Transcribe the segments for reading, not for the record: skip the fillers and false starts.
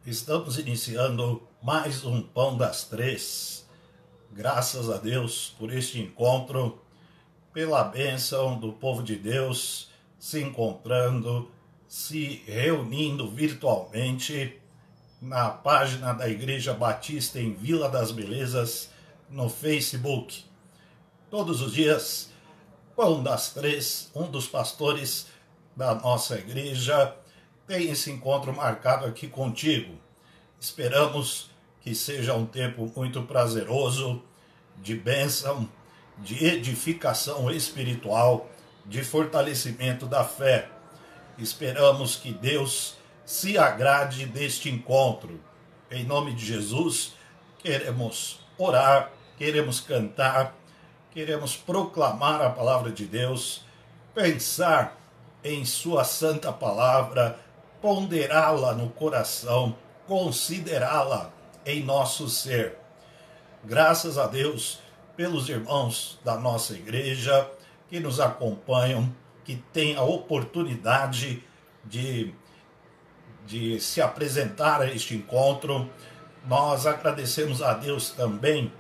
Estamos iniciando mais um Pão das Três. Graças a Deus por este encontro, pela bênção do povo de Deus se encontrando, se reunindo virtualmente na página da Igreja Batista em Vila das Belezas no Facebook. Todos os dias, Pão das Três, um dos pastores da nossa igreja, tem esse encontro marcado aqui contigo. Esperamos que seja um tempo muito prazeroso, de bênção, de edificação espiritual, de fortalecimento da fé. Esperamos que Deus se agrade deste encontro. Em nome de Jesus, queremos orar, queremos cantar, queremos proclamar a palavra de Deus, pensar em sua santa palavra, ponderá-la no coração, considerá-la em nosso ser. Graças a Deus pelos irmãos da nossa igreja que nos acompanham, que têm a oportunidade de se apresentar a este encontro. Nós agradecemos a Deus também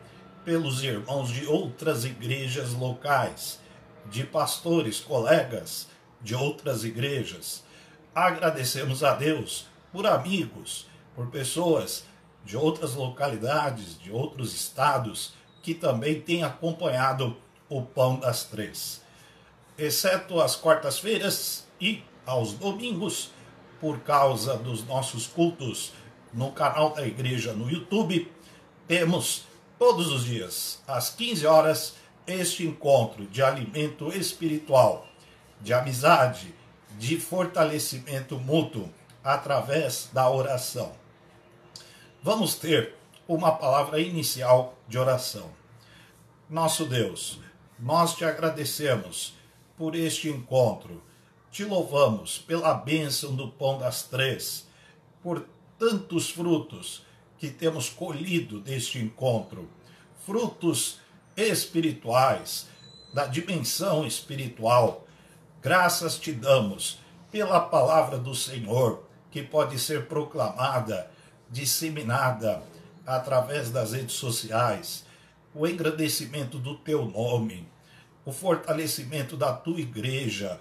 pelos irmãos de outras igrejas locais, de pastores, colegas de outras igrejas. Agradecemos a Deus por amigos, por pessoas de outras localidades, de outros estados, que também têm acompanhado o Pão das Três. Exceto às quartas-feiras e aos domingos, por causa dos nossos cultos no canal da igreja no YouTube, temos todos os dias, às 15 horas, este encontro de alimento espiritual, de amizade, de fortalecimento mútuo, através da oração. Vamos ter uma palavra inicial de oração. Nosso Deus, nós te agradecemos por este encontro, te louvamos pela bênção do Pão das Três, por tantos frutos que temos colhido deste encontro, frutos espirituais, da dimensão espiritual. Graças te damos pela palavra do Senhor, que pode ser proclamada, disseminada através das redes sociais, o engrandecimento do teu nome, o fortalecimento da tua igreja,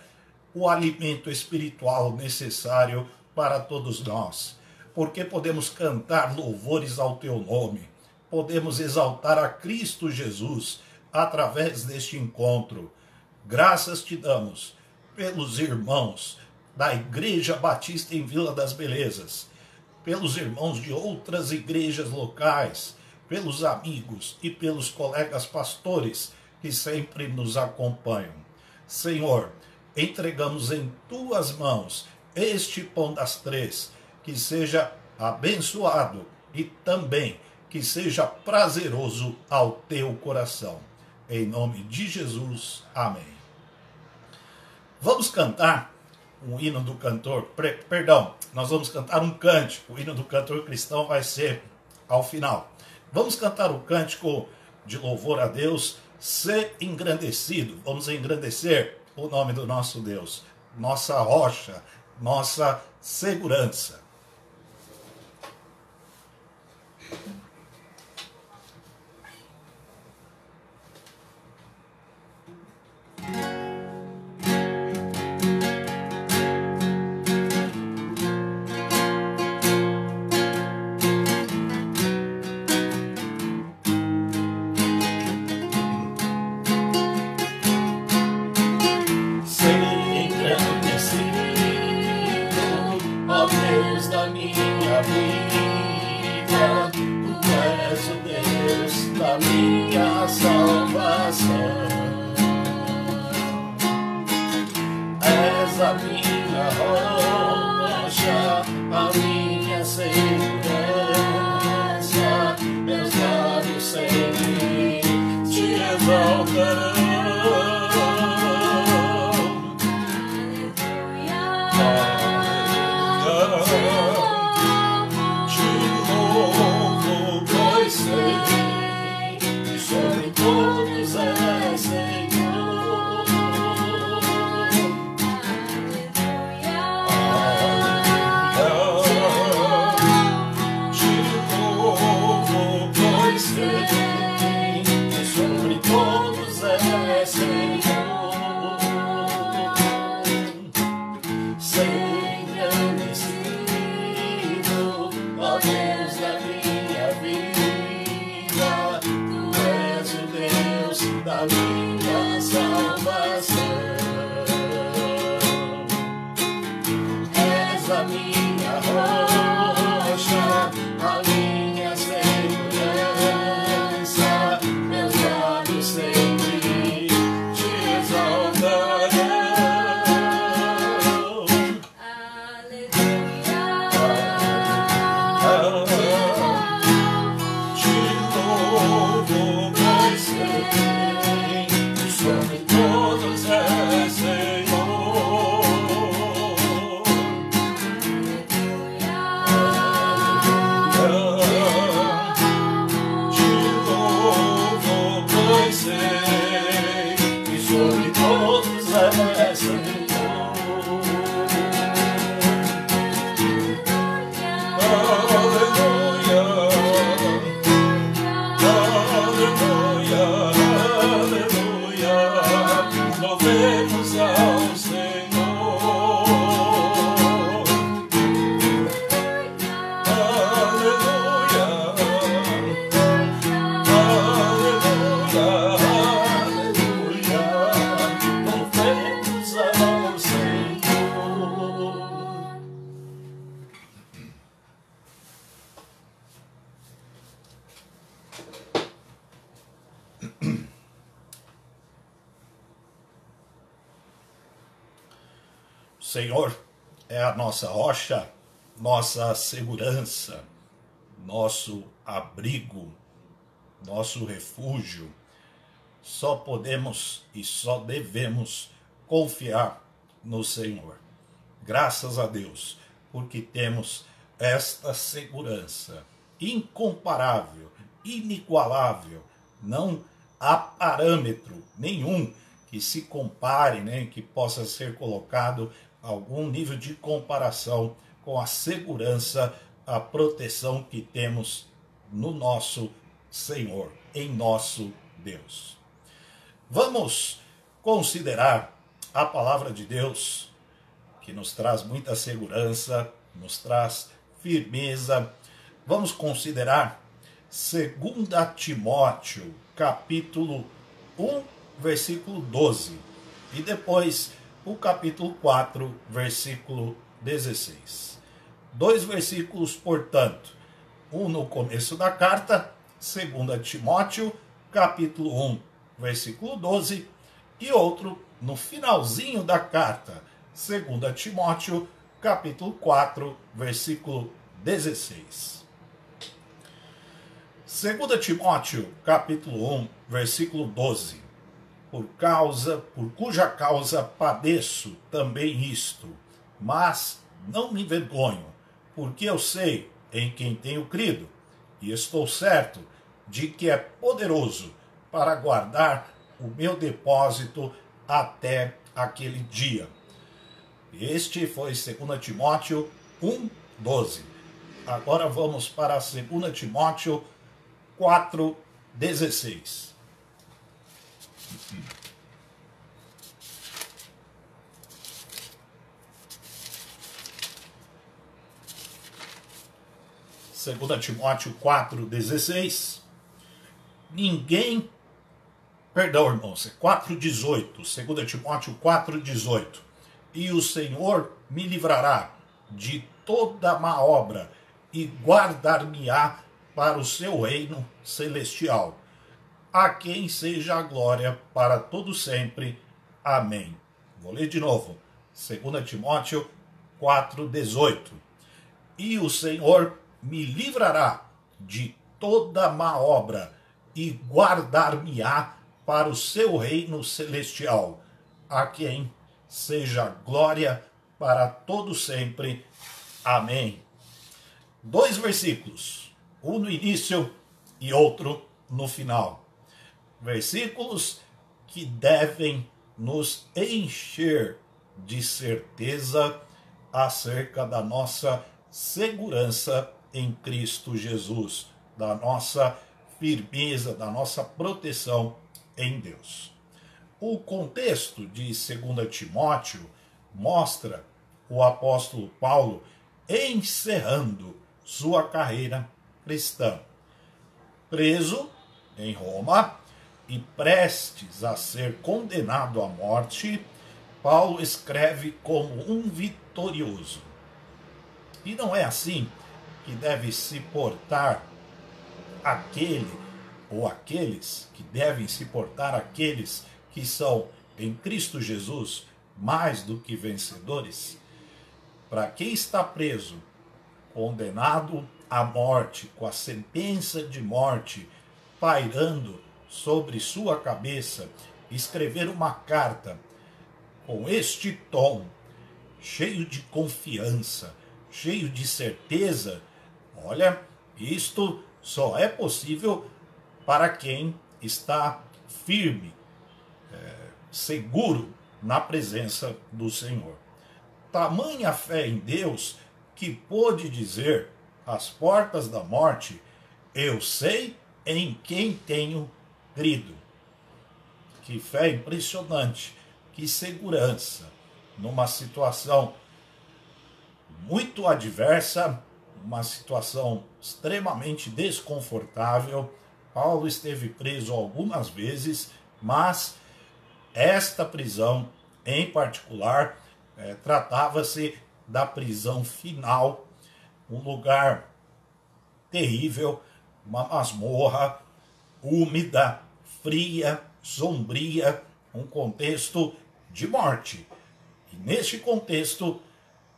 o alimento espiritual necessário para todos nós, porque podemos cantar louvores ao teu nome, podemos exaltar a Cristo Jesus através deste encontro. Graças te damos pelos irmãos da Igreja Batista em Vila das Belezas, pelos irmãos de outras igrejas locais, pelos amigos e pelos colegas pastores que sempre nos acompanham. Senhor, entregamos em tuas mãos este Pão das Três, que seja abençoado e também que seja prazeroso ao teu coração. Em nome de Jesus, amém. Vamos cantar um hino do cantor, nós vamos cantar um cântico. O hino do cantor cristão vai ser ao final. Vamos cantar o cântico de louvor a Deus, ser engrandecido. Vamos engrandecer o nome do nosso Deus, nossa rocha, nossa segurança. A minha rocha, a minha segurança, meus lábios sempre te exaltarão. Te louvo, pois sei que sobre todos és Senhor. Aleluia. a minha rocha, a minha segurança, meus lábios sempre te exaltarão. Aleluia. Te louvo, pois sei que sobre todos é Senhor. Te louvo, pois sei que sobre todos é Senhor. Aleluia, aleluia, aleluia, louvemos ao Senhor. Aleluia, aleluia, aleluia, louvemos ao Senhor. O Senhor é a nossa rocha, nossa segurança, nosso abrigo, nosso refúgio. Só podemos e só devemos confiar no Senhor. Graças a Deus, porque temos esta segurança incomparável, inigualável. Não há parâmetro nenhum que se compare, né, que possa ser colocado algum nível de comparação com a segurança, a proteção que temos no nosso Senhor, em nosso Deus. Vamos considerar a palavra de Deus, que nos traz muita segurança, nos traz firmeza. Vamos considerar 2 Timóteo, capítulo 1, versículo 12, e depois o capítulo 4, versículo 16. Dois versículos, portanto, um no começo da carta, 2 Timóteo, capítulo 1, versículo 12, e outro no finalzinho da carta, 2 Timóteo, capítulo 4, versículo 16. 2 Timóteo, capítulo 1, versículo 12. Por cuja causa padeço também isto, mas não me envergonho, porque eu sei em quem tenho crido, e estou certo de que é poderoso para guardar o meu depósito até aquele dia. Este foi 2 Timóteo 1:12. Agora vamos para 2 Timóteo 4:16. 2 Timóteo 4:16. Perdão, irmãos, é 4:18. 2 Timóteo 4:18. E o Senhor me livrará de toda má obra e guardar-me-á para o seu reino celestial. A quem seja a glória para todo sempre. Amém. Vou ler de novo. 2 Timóteo 4:18. E o Senhor me livrará de toda má obra e guardar-me-á para o seu reino celestial, a quem seja glória para todo sempre. Amém. Dois versículos, um no início e outro no final. Versículos que devem nos encher de certeza acerca da nossa segurança em Cristo Jesus, da nossa firmeza, da nossa proteção em Deus. O contexto de 2 Timóteo mostra o apóstolo Paulo encerrando sua carreira cristã. Preso em Roma e prestes a ser condenado à morte, Paulo escreve como um vitorioso. E não é assim que deve se portar aquele ou aqueles que devem se portar aqueles que são em Cristo Jesus mais do que vencedores? Para quem está preso, condenado à morte, com a sentença de morte pairando sobre sua cabeça, escrever uma carta com este tom, cheio de confiança, cheio de certeza, olha, isto só é possível para quem está firme, seguro na presença do Senhor. Tamanha fé em Deus que pôde dizer às portas da morte: eu sei em quem tenho crido. Que fé impressionante, que segurança numa situação muito adversa, uma situação extremamente desconfortável. Paulo esteve preso algumas vezes, mas esta prisão em particular tratava-se da prisão final, um lugar terrível, uma masmorra úmida, fria, sombria, um contexto de morte. E neste contexto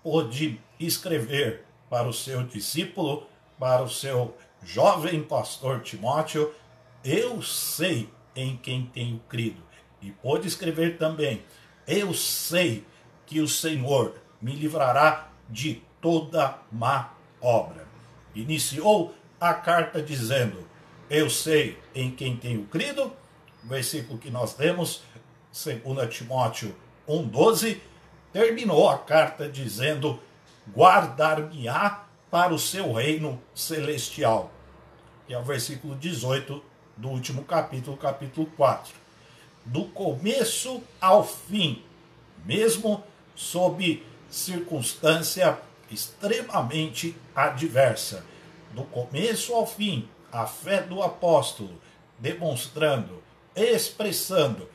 pôde escrever para o seu discípulo, para o seu jovem pastor Timóteo: eu sei em quem tenho crido. E pôde escrever também: eu sei que o Senhor me livrará de toda má obra. Iniciou a carta dizendo: eu sei em quem tenho crido, versículo que nós temos, 2 Timóteo 1,12, terminou a carta dizendo: guardar-me-á para o seu reino celestial, que é o versículo 18 do último capítulo, capítulo 4. Do começo ao fim, mesmo sob circunstância extremamente adversa, do começo ao fim, a fé do apóstolo demonstrando, expressando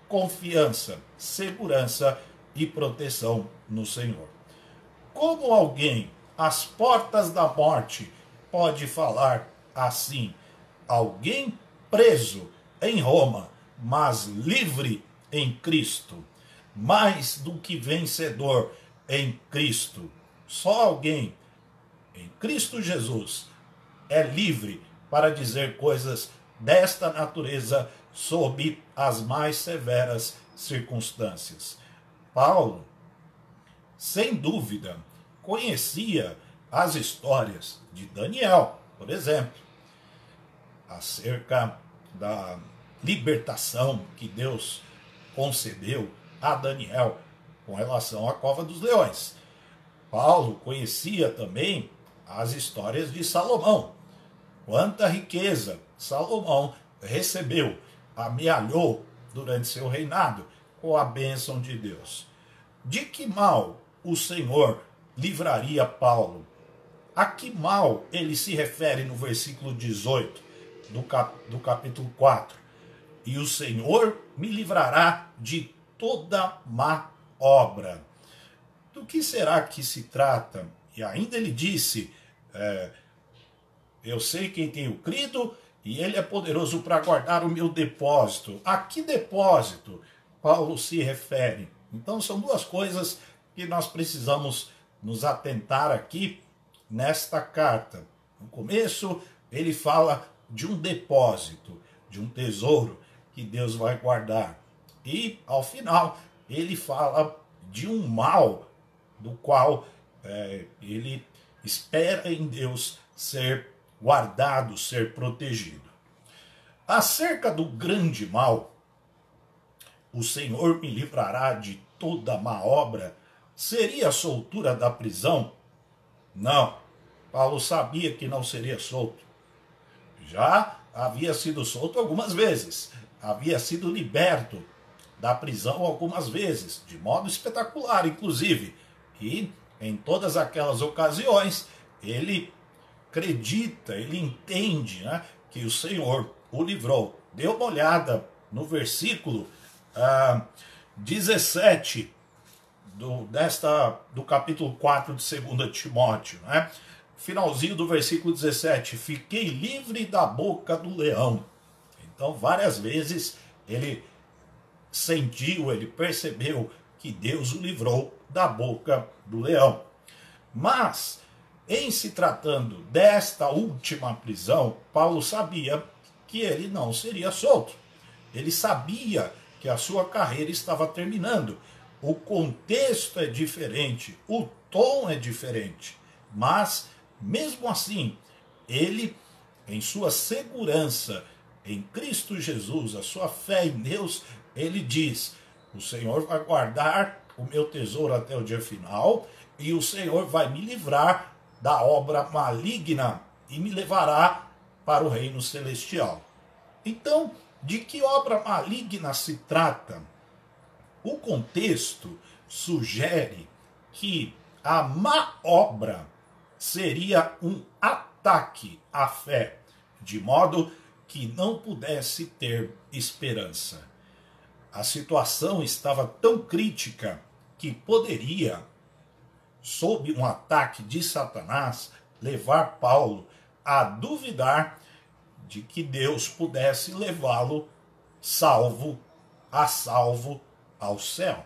confiança, segurança e proteção no Senhor. Como alguém às portas da morte pode falar assim? Alguém preso em Roma, mas livre em Cristo, mais do que vencedor em Cristo. Só alguém em Cristo Jesus é livre para dizer coisas desta natureza sob as mais severas circunstâncias. Paulo, sem dúvida, conhecia as histórias de Daniel, por exemplo, acerca da libertação que Deus concedeu a Daniel com relação à cova dos leões. Paulo conhecia também as histórias de Salomão. Quanta riqueza Salomão recebeu, amealhou durante seu reinado com a bênção de Deus. De que mal o Senhor livraria Paulo? A que mal ele se refere no versículo 18 do capítulo 4? E o Senhor me livrará de toda má obra. Do que será que se trata? E ainda ele disse: eu sei quem tenho crido e ele é poderoso para guardar o meu depósito. A que depósito Paulo se refere? Então são duas coisas que nós precisamos nos atentar aqui nesta carta. No começo ele fala de um depósito, de um tesouro que Deus vai guardar. E ao final ele fala de um mal do qual ele espera em Deus ser guardado, ser protegido. Acerca do grande mal, o Senhor me livrará de toda má obra, seria a soltura da prisão? Não, Paulo sabia que não seria solto. Já havia sido solto algumas vezes, havia sido liberto da prisão algumas vezes, de modo espetacular, inclusive. E em todas aquelas ocasiões, ele acredita, ele entende, né, que o Senhor o livrou. Dê uma olhada no versículo 17 do capítulo 4 de 2 Timóteo, né? Finalzinho do versículo 17, fiquei livre da boca do leão. Então, várias vezes ele sentiu, ele percebeu que Deus o livrou da boca do leão. Mas, em se tratando desta última prisão, Paulo sabia que ele não seria solto. Ele sabia que a sua carreira estava terminando. O contexto é diferente, o tom é diferente. Mas, mesmo assim, ele, em sua segurança em Cristo Jesus, a sua fé em Deus, ele diz: o Senhor vai guardar o meu tesouro até o dia final, e o Senhor vai me livrar da obra maligna e me levará para o reino celestial. Então, de que obra maligna se trata? O contexto sugere que a má obra seria um ataque à fé, de modo que não pudesse ter esperança. A situação estava tão crítica que poderia, sob um ataque de Satanás, levar Paulo a duvidar de que Deus pudesse levá-lo salvo ao céu.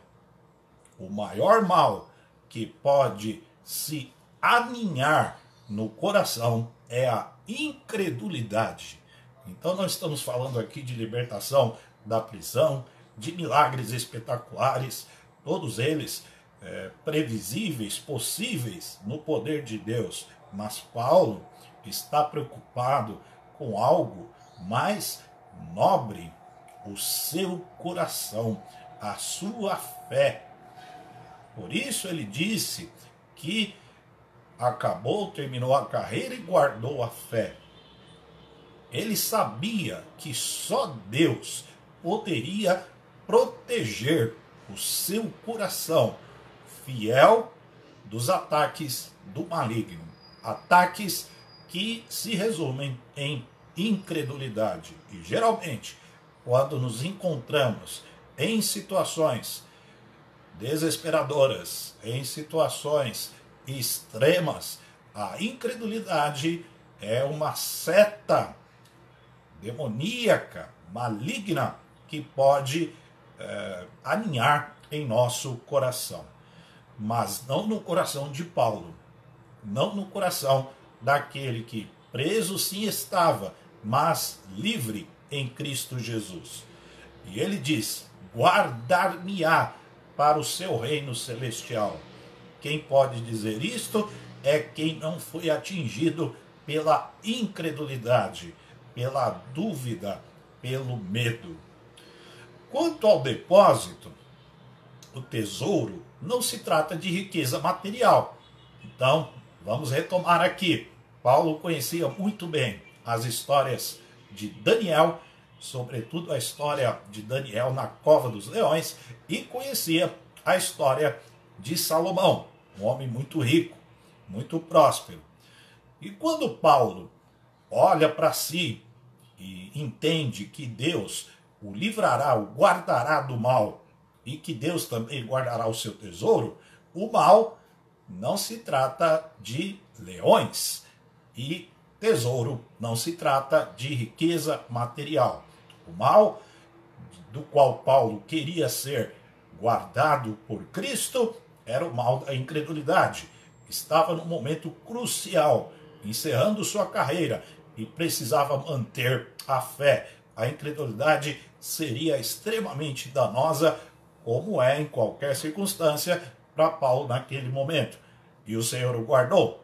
O maior mal que pode se aninhar no coração é a incredulidade. Então nós estamos falando aqui de libertação da prisão, de milagres espetaculares, todos eles previsíveis, possíveis no poder de Deus. Mas Paulo está preocupado com algo mais nobre, o seu coração, a sua fé. Por isso ele disse que terminou a carreira e guardou a fé. Ele sabia que só Deus poderia proteger o seu coração fiel dos ataques do maligno. Ataques que se resumem em incredulidade. E geralmente, quando nos encontramos em situações desesperadoras, em situações extremas, a incredulidade é uma seta demoníaca, maligna, que pode aninhar em nosso coração. Mas não no coração de Paulo, não no coração daquele que preso sim estava, mas livre em Cristo Jesus. E ele diz: guardar-me-á para o seu reino celestial. Quem pode dizer isto é quem não foi atingido pela incredulidade, pela dúvida, pelo medo. Quanto ao depósito, o tesouro não se trata de riqueza material. Então, vamos retomar aqui. Paulo conhecia muito bem as histórias de Daniel, sobretudo a história de Daniel na cova dos leões, e conhecia a história de Salomão, um homem muito rico, muito próspero. E quando Paulo olha para si e entende que Deus o livrará, o guardará do mal, e que Deus também guardará o seu tesouro, o mal não se trata de leões, e tesouro não se trata de riqueza material. O mal do qual Paulo queria ser guardado por Cristo era o mal da incredulidade. Estava num momento crucial, encerrando sua carreira, e precisava manter a fé. A incredulidade seria extremamente danosa, como é em qualquer circunstância, para Paulo naquele momento. E o Senhor o guardou.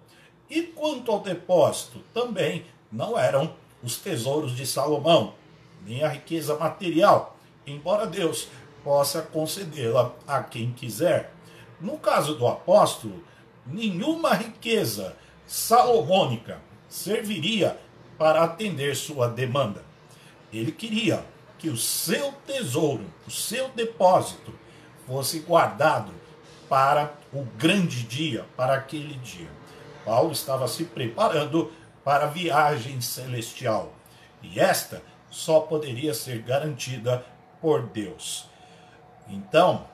E quanto ao depósito, também não eram os tesouros de Salomão, nem a riqueza material, embora Deus possa concedê-la a quem quiser. No caso do apóstolo, nenhuma riqueza salomônica serviria para atender sua demanda. Ele queria que o seu tesouro, o seu depósito, fosse guardado para o grande dia, para aquele dia. Paulo estava se preparando para a viagem celestial, e esta só poderia ser garantida por Deus. Então,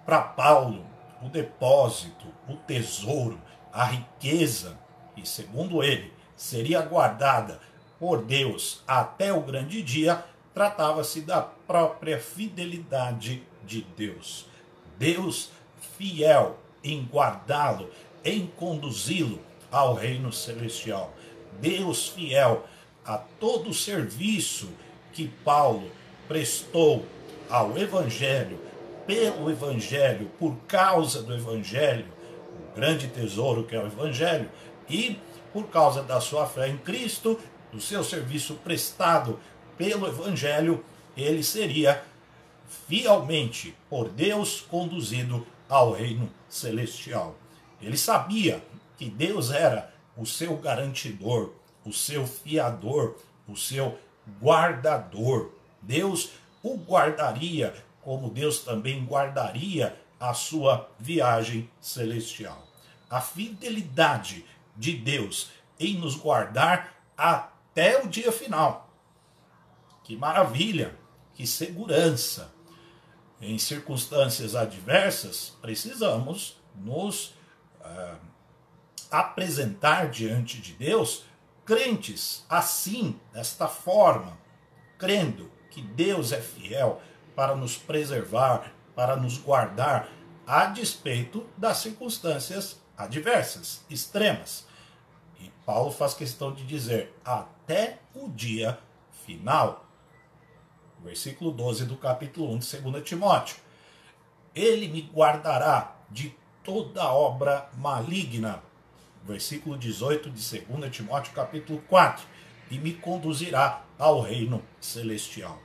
para Paulo, o depósito, o tesouro, a riqueza, que segundo ele seria guardada por Deus até o grande dia, tratava-se da própria fidelidade de Deus. Deus fiel em guardá-lo, em conduzi-lo ao reino celestial. Deus fiel a todo o serviço que Paulo prestou ao Evangelho, pelo Evangelho, por causa do Evangelho, o grande tesouro que é o Evangelho, e por causa da sua fé em Cristo, do seu serviço prestado pelo Evangelho, ele seria fielmente por Deus conduzido ao reino celestial. Ele sabia que Deus era o seu garantidor, o seu fiador, o seu guardador. Deus o guardaria, como Deus também guardaria a sua viagem celestial. A fidelidade de Deus em nos guardar até o dia final. Que maravilha, que segurança. Em circunstâncias adversas, precisamos nos apresentar diante de Deus crentes assim, desta forma, crendo que Deus é fiel para nos preservar, para nos guardar, a despeito das circunstâncias adversas, extremas. E Paulo faz questão de dizer, até o dia final. Versículo 12 do capítulo 1 de 2 Timóteo. Ele me guardará de toda obra maligna. Versículo 18 de 2 Timóteo capítulo 4. E me conduzirá ao reino celestial.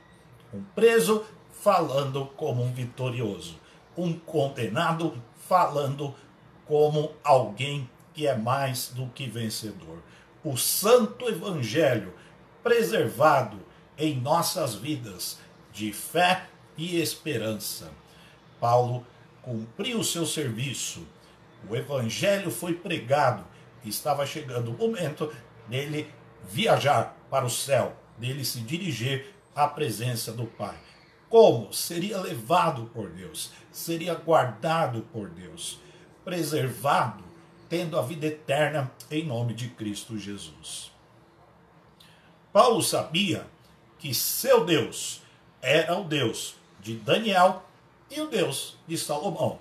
Um preso falando como um vitorioso. Um condenado falando como alguém que é mais do que vencedor. O santo evangelho preservado em nossas vidas de fé e esperança. Paulo cumpriu o seu serviço. O evangelho foi pregado. Estava chegando o momento dele viajar para o céu, dele se dirigir à presença do Pai. Como? Seria levado por Deus, seria guardado por Deus, preservado, tendo a vida eterna em nome de Cristo Jesus. Paulo sabia que seu Deus era o Deus de Daniel e o Deus de Salomão.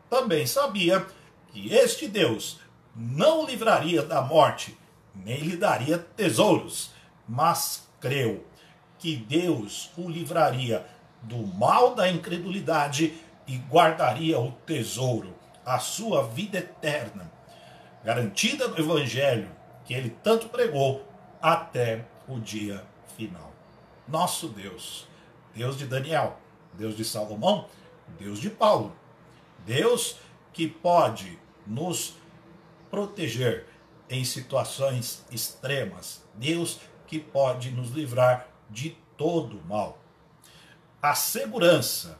Também sabia que este Deus não o livraria da morte, nem lhe daria tesouros, mas creu que Deus o livraria do mal da incredulidade e guardaria o tesouro, a sua vida eterna, garantida no Evangelho que ele tanto pregou até o dia final. Nosso Deus, Deus de Daniel, Deus de Salomão, Deus de Paulo, Deus que pode nos proteger em situações extremas, Deus que pode nos livrar de todo o mal. A segurança,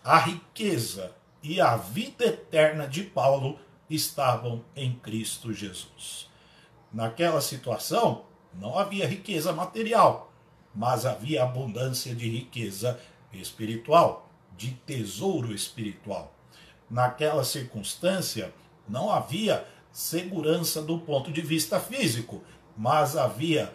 a riqueza e a vida eterna de Paulo estavam em Cristo Jesus. Naquela situação, não havia riqueza material, mas havia abundância de riqueza espiritual, de tesouro espiritual. Naquela circunstância, não havia segurança do ponto de vista físico, mas havia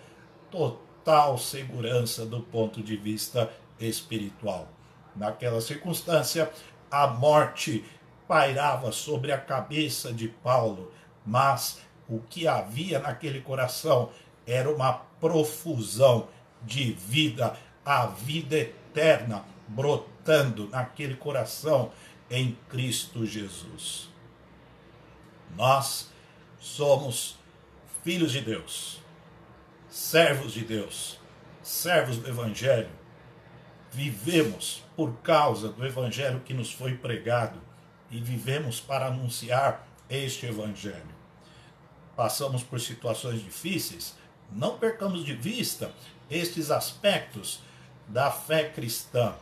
total segurança do ponto de vista espiritual. Naquela circunstância, a morte pairava sobre a cabeça de Paulo, mas o que havia naquele coração era uma profusão de vida, a vida eterna brotando naquele coração em Cristo Jesus. Nós somos filhos de Deus, servos de Deus, servos do Evangelho. Vivemos por causa do Evangelho que nos foi pregado e vivemos para anunciar este Evangelho. Passamos por situações difíceis, não percamos de vista estes aspectos da fé cristã.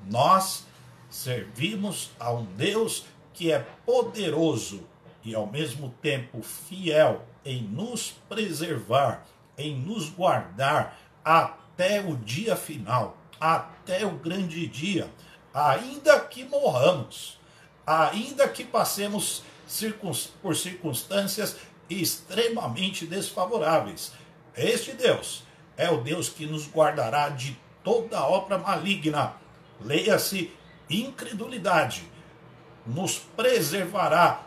Nós servimos a um Deus que é poderoso e ao mesmo tempo fiel em nos preservar, em nos guardar até o dia final, até o grande dia, ainda que morramos, ainda que passemos por circunstâncias extremamente desfavoráveis. Este Deus é o Deus que nos guardará de toda obra maligna, leia-se incredulidade, nos preservará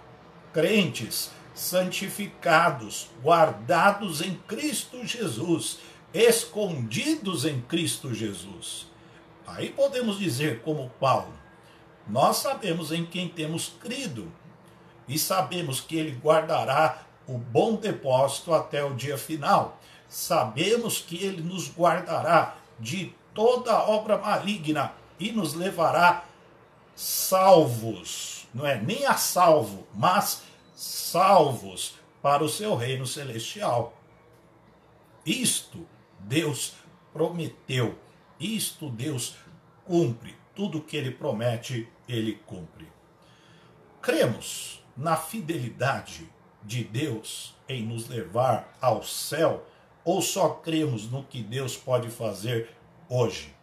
crentes, santificados, guardados em Cristo Jesus, escondidos em Cristo Jesus. Aí podemos dizer como Paulo, nós sabemos em quem temos crido e sabemos que ele guardará o bom depósito até o dia final. Sabemos que ele nos guardará de toda obra maligna e nos levará salvos, não é nem a salvo, mas salvos para o seu reino celestial. Isto Deus prometeu, isto Deus cumpre, tudo que ele promete, ele cumpre. Cremos na fidelidade de Deus em nos levar ao céu, ou só cremos no que Deus pode fazer hoje?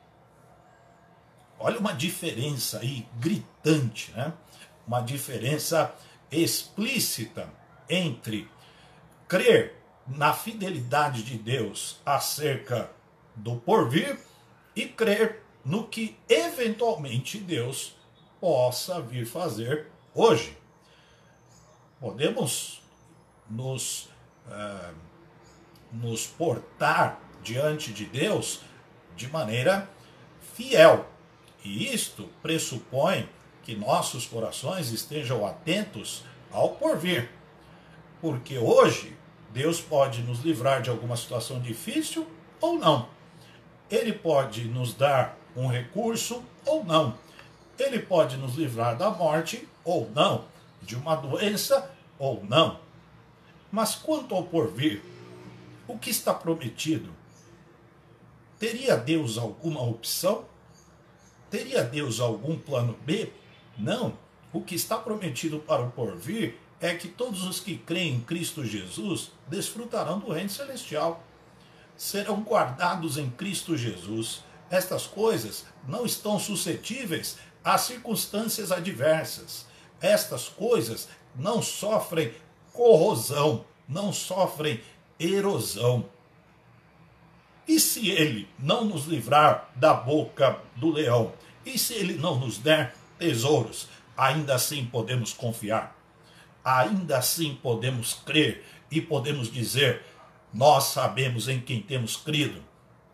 Olha uma diferença aí gritante, né? Uma diferença explícita entre crer na fidelidade de Deus acerca do porvir e crer no que eventualmente Deus possa vir fazer hoje. Podemos nos portar diante de Deus de maneira fiel. E isto pressupõe que nossos corações estejam atentos ao porvir. Porque hoje Deus pode nos livrar de alguma situação difícil ou não. Ele pode nos dar um recurso ou não. Ele pode nos livrar da morte ou não, de uma doença ou não. Mas quanto ao porvir, o que está prometido? Teria Deus alguma opção? Teria Deus algum plano B? Não. O que está prometido para o porvir é que todos os que creem em Cristo Jesus desfrutarão do reino celestial. Serão guardados em Cristo Jesus. Estas coisas não estão suscetíveis a circunstâncias adversas. Estas coisas não sofrem corrosão, não sofrem erosão. E se ele não nos livrar da boca do leão? E se ele não nos der tesouros? Ainda assim podemos confiar. Ainda assim podemos crer e podemos dizer, nós sabemos em quem temos crido.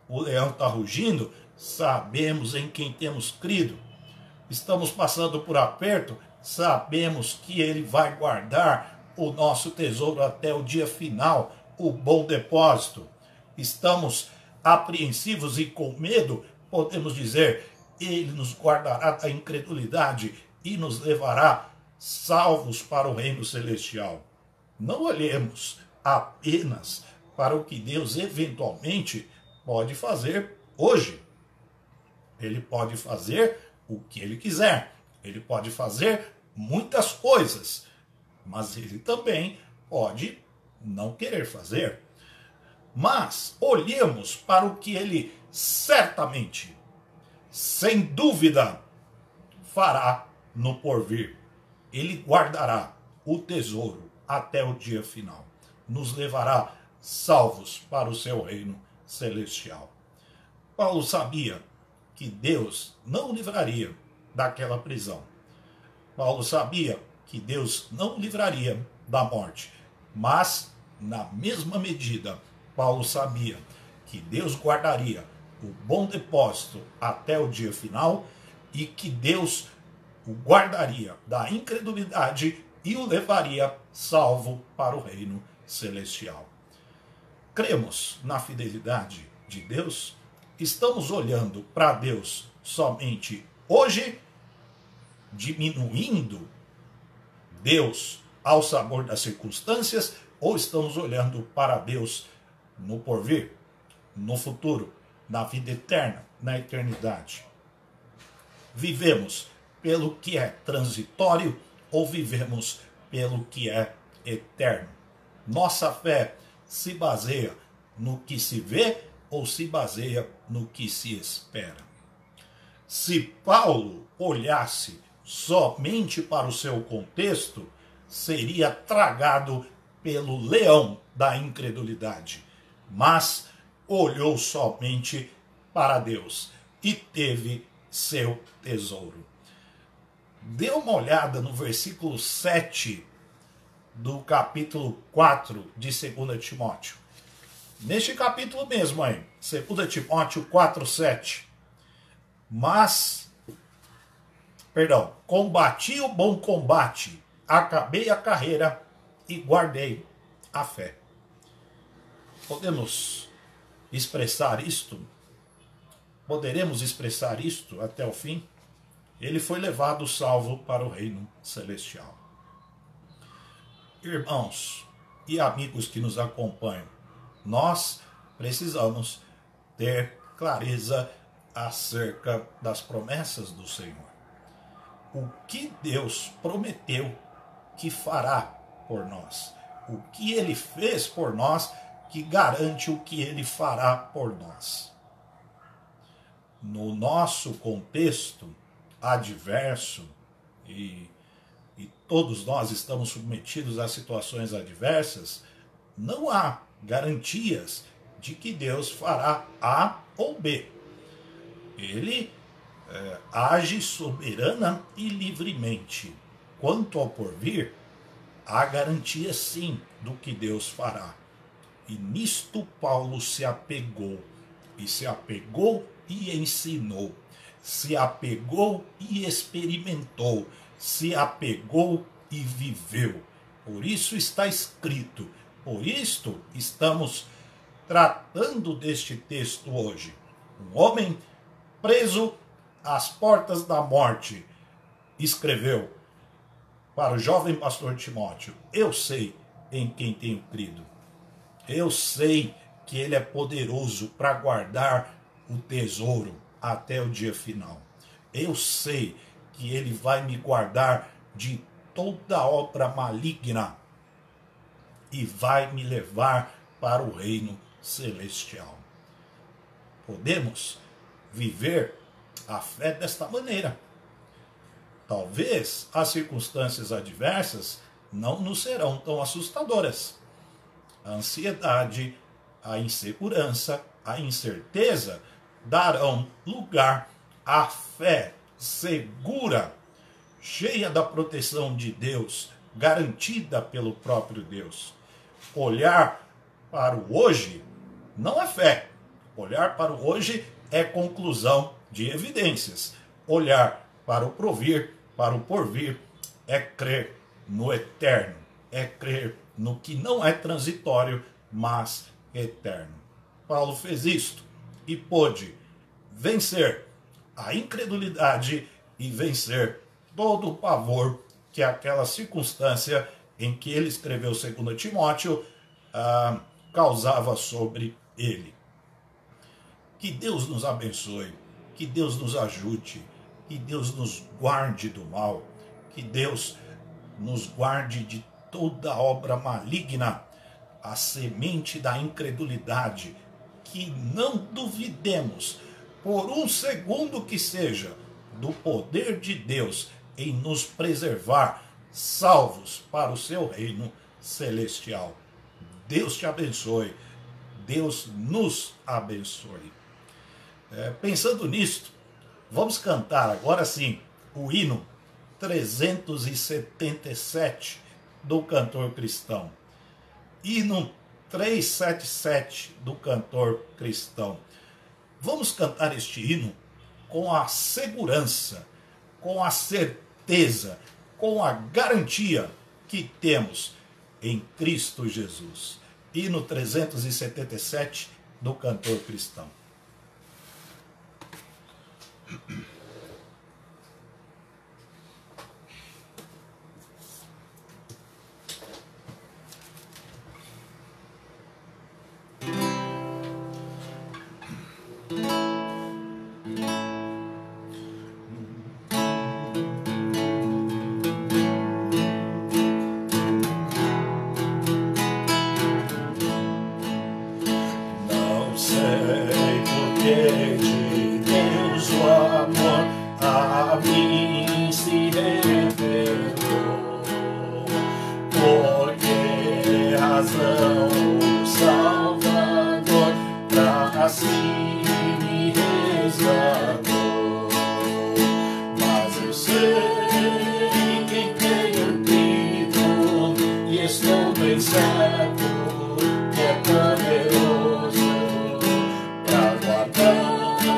O leão está rugindo, sabemos em quem temos crido. Estamos passando por aperto, sabemos que ele vai guardar o nosso tesouro até o dia final, o bom depósito. Estamos apreensivos e com medo, podemos dizer, ele nos guardará da incredulidade e nos levará salvos para o reino celestial. Não olhemos apenas para o que Deus eventualmente pode fazer hoje. Ele pode fazer o que ele quiser. Ele pode fazer muitas coisas, mas ele também pode não querer fazer. Mas olhemos para o que ele certamente, sem dúvida, fará no porvir. Ele guardará o tesouro até o dia final. Nos levará salvos para o seu reino celestial. Paulo sabia que Deus não o livraria daquela prisão. Paulo sabia que Deus não o livraria da morte. Mas, na mesma medida, Paulo sabia que Deus guardaria o bom depósito até o dia final e que Deus o guardaria da incredulidade e o levaria salvo para o reino celestial. Cremos na fidelidade de Deus? Estamos olhando para Deus somente hoje, diminuindo Deus ao sabor das circunstâncias, ou estamos olhando para Deus no porvir, no futuro, na vida eterna, na eternidade? Vivemos pelo que é transitório ou vivemos pelo que é eterno? Nossa fé se baseia no que se vê ou se baseia no que se espera? Se Paulo olhasse somente para o seu contexto, seria tragado pelo leão da incredulidade, mas olhou somente para Deus e teve seu tesouro. Dê uma olhada no versículo 7 do capítulo 4 de 2 Timóteo. Neste capítulo mesmo aí, 2 Timóteo 4:7. Combati o bom combate, acabei a carreira e guardei a fé. Podemos expressar isto? Poderemos expressar isto até o fim? Ele foi levado salvo para o reino celestial. Irmãos e amigos que nos acompanham, nós precisamos ter clareza acerca das promessas do Senhor. O que Deus prometeu que fará por nós. O que Ele fez por nós que garante o que Ele fará por nós. No nosso contexto adverso, e todos nós estamos submetidos a situações adversas, não há garantias de que Deus fará A ou B. Ele age soberana e livremente. Quanto ao porvir, há garantia sim do que Deus fará. E nisto Paulo se apegou. E se apegou e ensinou. Se apegou e experimentou. Se apegou e viveu. Por isso está escrito. Por isto estamos tratando deste texto hoje. Um homem preso às portas da morte escreveu para o jovem pastor Timóteo: eu sei em quem tenho crido. Eu sei que ele é poderoso para guardar o tesouro até o dia final. Eu sei que ele vai me guardar de toda obra maligna e vai me levar para o reino celestial. Podemos viver a fé desta maneira. Talvez as circunstâncias adversas não nos serão tão assustadoras. A ansiedade, a insegurança, a incerteza darão lugar à fé segura, cheia da proteção de Deus, garantida pelo próprio Deus. Olhar para o hoje não é fé. Olhar para o hoje é conclusão de evidências. Olhar para o porvir, é crer no eterno. É crer no que não é transitório, mas eterno. Paulo fez isto e pôde vencer a incredulidade e vencer todo o pavor que aquela circunstância em que ele escreveu 2 Timóteo causava sobre ele. Que Deus nos abençoe, que Deus nos ajude, que Deus nos guarde do mal, que Deus nos guarde de toda obra maligna, a semente da incredulidade, que não duvidemos, por um segundo que seja, do poder de Deus em nos preservar salvos para o seu reino celestial. Deus te abençoe, Deus nos abençoe. Pensando nisto, vamos cantar agora sim o hino 377 do cantor cristão. Hino 377 do cantor cristão. Vamos cantar este hino com a segurança, com a certeza, com a garantia que temos em Cristo Jesus. Hino 377 do cantor cristão. Não sei razão, o Salvador, pra si me resgatou. Mas eu sei quem tenho crido, e estou bem certo que é poderoso pra guardar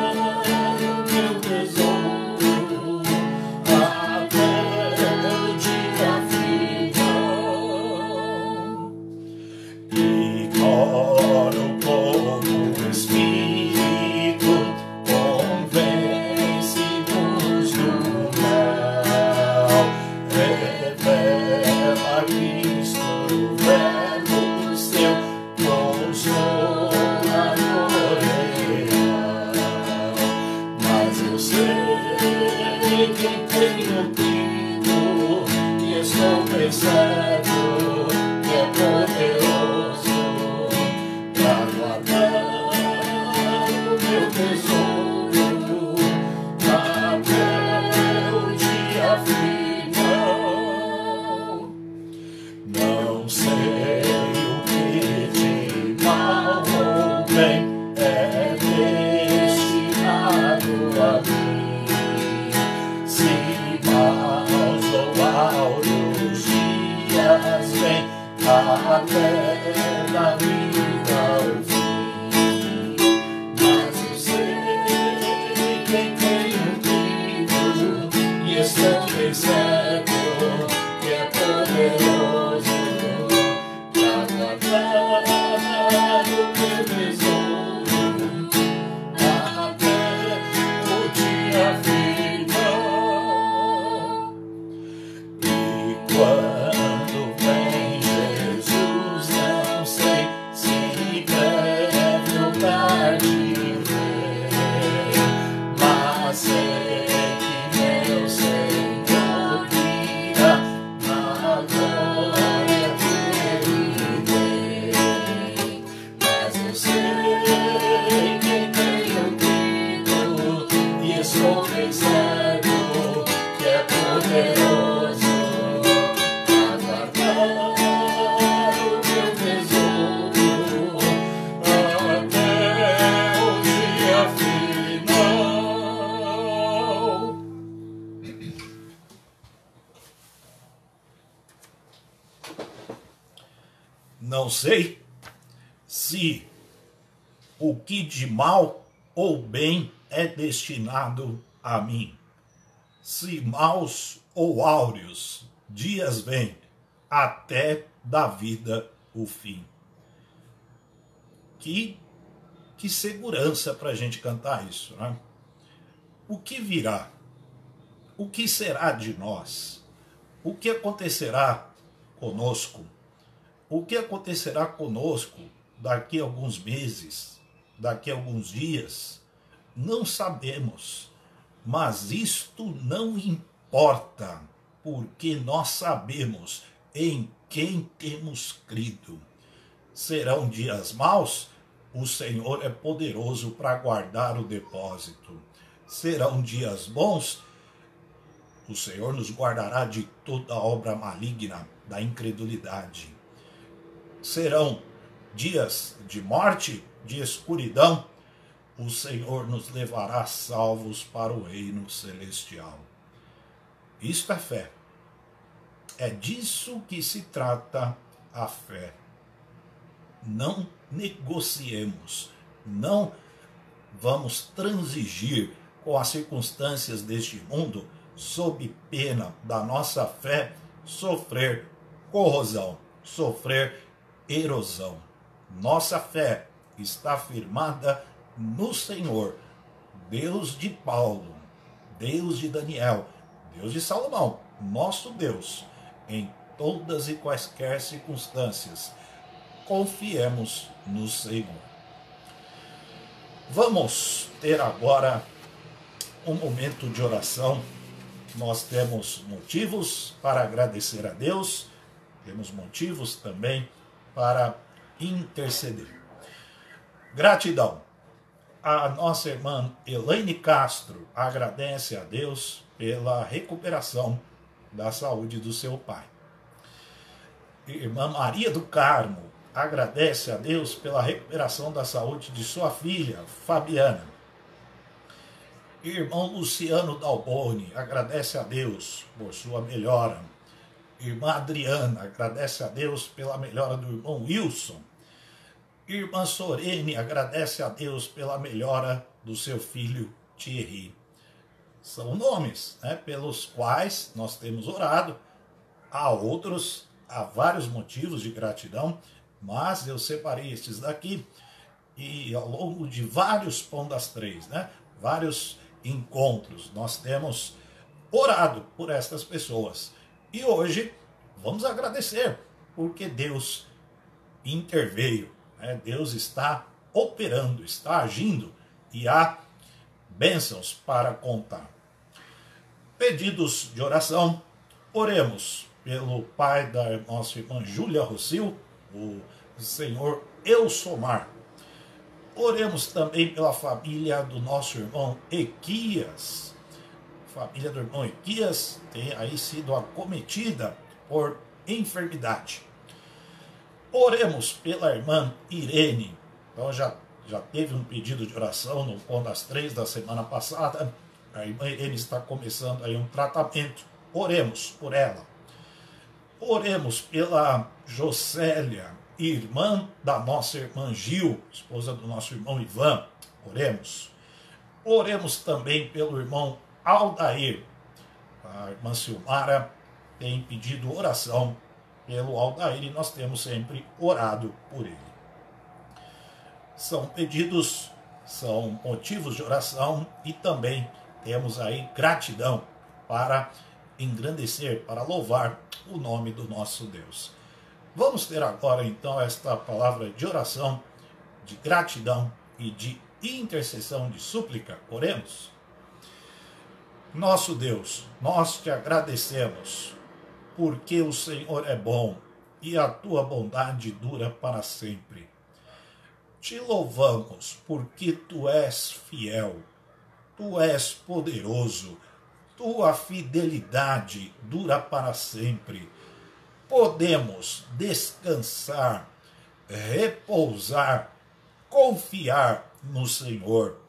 o meu tesouro até o dia final. E oro como o Espírito convence-nos do mal, revela Cristo, o Verbo seu, Consolador real. Mas eu sei quem tenho crido, e estou bem certo que é poderoso pra guardar o meu tesouro até o dia final. Não sei o que de mal ou bem é destinado a mim, se maus ou áureos dias vêm até da vida o fim. Mas eu sei quem tenho crido, e estou bem certo que é poderoso pra guardar o meu tesouro até o dia final. E quando vem Jesus, não sei se breve ou tarde vem, mas sei que meu Senhor virá na glória que Ele tem. Mas eu sei que tenho crido, e estou bem certo que é poderoso pra guardar o meu tesouro até o dia final. Não sei se o que de mal ou bem é destinado a mim, se maus ou áureos dias vêm até da vida o fim. Que segurança para a gente cantar isso, né? O que virá? O que será de nós? O que acontecerá conosco? O que acontecerá conosco daqui a alguns meses, daqui a alguns dias? Não sabemos, mas isto não importa, porque nós sabemos em quem temos crido. Serão dias maus? O Senhor é poderoso para guardar o depósito. Serão dias bons? O Senhor nos guardará de toda obra maligna da incredulidade. Serão dias de morte, de escuridão? O Senhor nos levará salvos para o reino celestial. Isto é fé. É disso que se trata a fé. Não negociemos, não vamos transigir com as circunstâncias deste mundo sob pena da nossa fé sofrer corrosão, sofrer erosão. Nossa fé está firmada no Senhor, Deus de Paulo, Deus de Daniel, Deus de Salomão, nosso Deus, em todas e quaisquer circunstâncias. Confiemos no Senhor. Vamos ter agora um momento de oração. Nós temos motivos para agradecer a Deus, temos motivos também para interceder. Gratidão. A nossa irmã Elaine Castro agradece a Deus pela recuperação da saúde do seu pai. Irmã Maria do Carmo agradece a Deus pela recuperação da saúde de sua filha, Fabiana. Irmão Luciano Dalboni, agradece a Deus por sua melhora. Irmã Adriana, agradece a Deus pela melhora do irmão Wilson. Irmã Sorene, agradece a Deus pela melhora do seu filho Thierry. São nomes, né, pelos quais nós temos orado. Há outros, há vários motivos de gratidão, mas eu separei estes daqui e ao longo de vários Pão das Três, né, vários encontros, nós temos orado por estas pessoas. E hoje vamos agradecer, porque Deus interveio, né? Deus está operando, está agindo e há bênçãos para contar. Pedidos de oração, oremos pelo pai da nossa irmã Júlia Rossil, o senhor Elsomar. Oremos também pela família do nosso irmão Equias. A família do irmão Equias tem aí sido acometida por enfermidade. Oremos pela irmã Irene. Então já teve um pedido de oração no Pão das Três da semana passada. A irmã Irene está começando aí um tratamento. Oremos por ela. Oremos pela Jocélia, irmã da nossa irmã Gil, esposa do nosso irmão Ivan. Oremos. Oremos também pelo irmão Aldair. A irmã Silmara tem pedido oração pelo Aldair e nós temos sempre orado por ele. São pedidos, são motivos de oração e também temos aí gratidão para engrandecer, para louvar o nome do nosso Deus. Vamos ter agora então esta palavra de oração, de gratidão e de intercessão, de súplica. Oremos. Nosso Deus, nós te agradecemos, porque o Senhor é bom e a tua bondade dura para sempre. Te louvamos, porque tu és fiel, tu és poderoso, tua fidelidade dura para sempre. Podemos descansar, repousar, confiar no Senhor.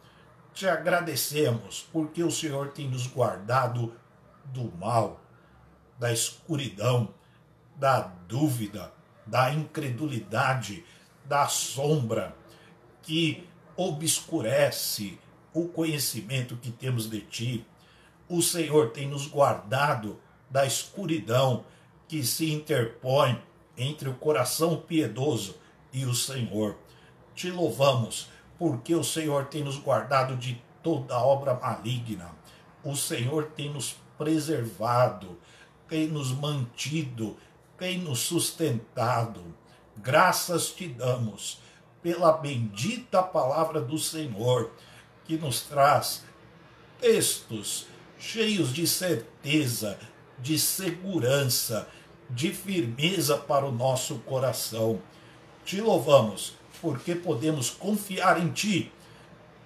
Te agradecemos porque o Senhor tem nos guardado do mal, da escuridão, da dúvida, da incredulidade, da sombra que obscurece o conhecimento que temos de Ti. O Senhor tem nos guardado da escuridão que se interpõe entre o coração piedoso e o Senhor. Te louvamos, porque o Senhor tem nos guardado de toda obra maligna. O Senhor tem nos preservado, tem nos mantido, tem nos sustentado. Graças te damos pela bendita palavra do Senhor, que nos traz textos cheios de certeza, de segurança, de firmeza para o nosso coração. Te louvamos, porque podemos confiar em Ti,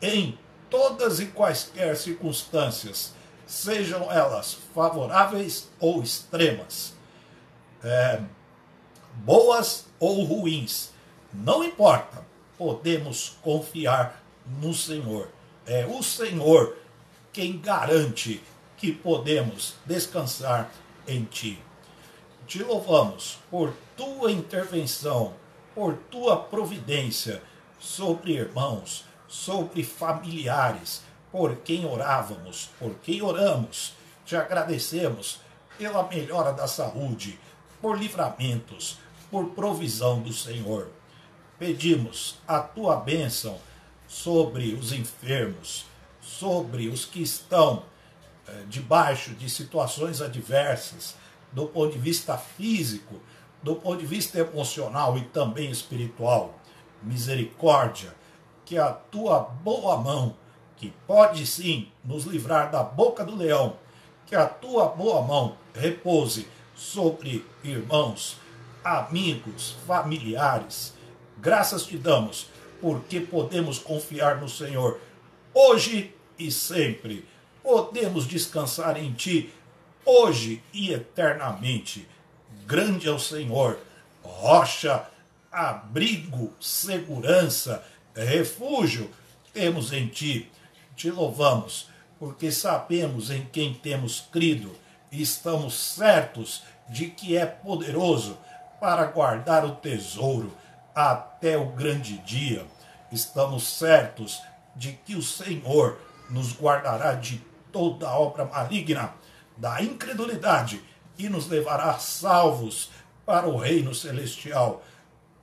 em todas e quaisquer circunstâncias, sejam elas favoráveis ou extremas, boas ou ruins, não importa, podemos confiar no Senhor. É o Senhor quem garante que podemos descansar em Ti. Te louvamos por Tua intervenção, por Tua providência sobre irmãos, sobre familiares, por quem orávamos, por quem oramos. Te agradecemos pela melhora da saúde, por livramentos, por provisão do Senhor. Pedimos a Tua bênção sobre os enfermos, sobre os que estão debaixo de situações adversas, do ponto de vista físico, do ponto de vista emocional e também espiritual. Misericórdia, que a Tua boa mão, que pode sim nos livrar da boca do leão, que a Tua boa mão repouse sobre irmãos, amigos, familiares. Graças te damos, porque podemos confiar no Senhor, hoje e sempre. Podemos descansar em Ti, hoje e eternamente. Grande é o Senhor, rocha abrigo, segurança, refúgio temos em ti. Te louvamos, porque sabemos em quem temos crido e estamos certos de que é poderoso para guardar o tesouro até o grande dia. Estamos certos de que o Senhor nos guardará de toda obra maligna, da incredulidade, e nos levará salvos para o reino celestial.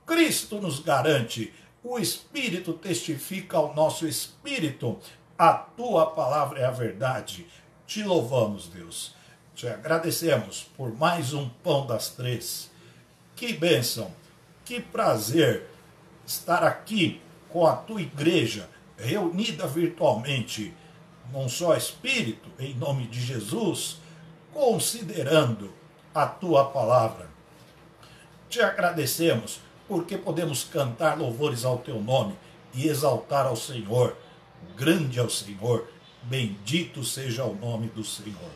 Cristo nos garante, o Espírito testifica ao nosso espírito, a tua palavra é a verdade. Te louvamos, Deus. Te agradecemos por mais um Pão das Três. Que bênção, que prazer estar aqui com a tua igreja, reunida virtualmente, num só espírito, em nome de Jesus, considerando a tua palavra. Te agradecemos porque podemos cantar louvores ao teu nome e exaltar ao Senhor. Grande é o Senhor, bendito seja o nome do Senhor.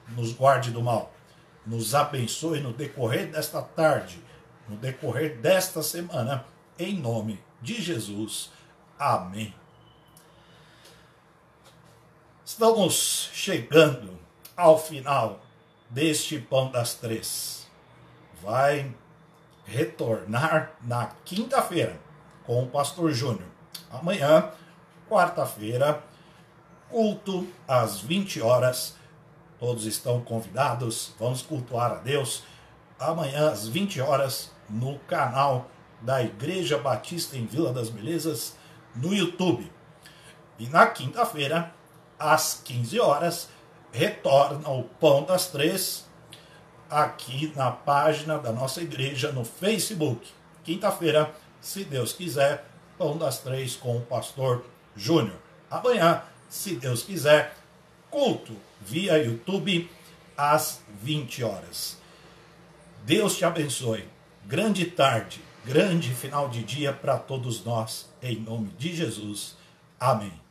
Nos guarde do mal, nos abençoe no decorrer desta tarde, no decorrer desta semana, em nome de Jesus. Amém. Estamos chegando ao final deste Pão das Três. Vai retornar na quinta-feira com o pastor Júnior. Amanhã, quarta-feira, culto às 20 horas. Todos estão convidados. Vamos cultuar a Deus. Amanhã às 20 horas no canal da Igreja Batista em Vila das Belezas no YouTube. E na quinta-feira, às 15 horas, retorna o Pão das Três aqui na página da nossa igreja no Facebook. Quinta-feira, se Deus quiser, Pão das Três com o pastor Júnior. Amanhã, se Deus quiser, culto via YouTube às 20 horas. Deus te abençoe. Grande tarde, grande final de dia para todos nós, em nome de Jesus. Amém.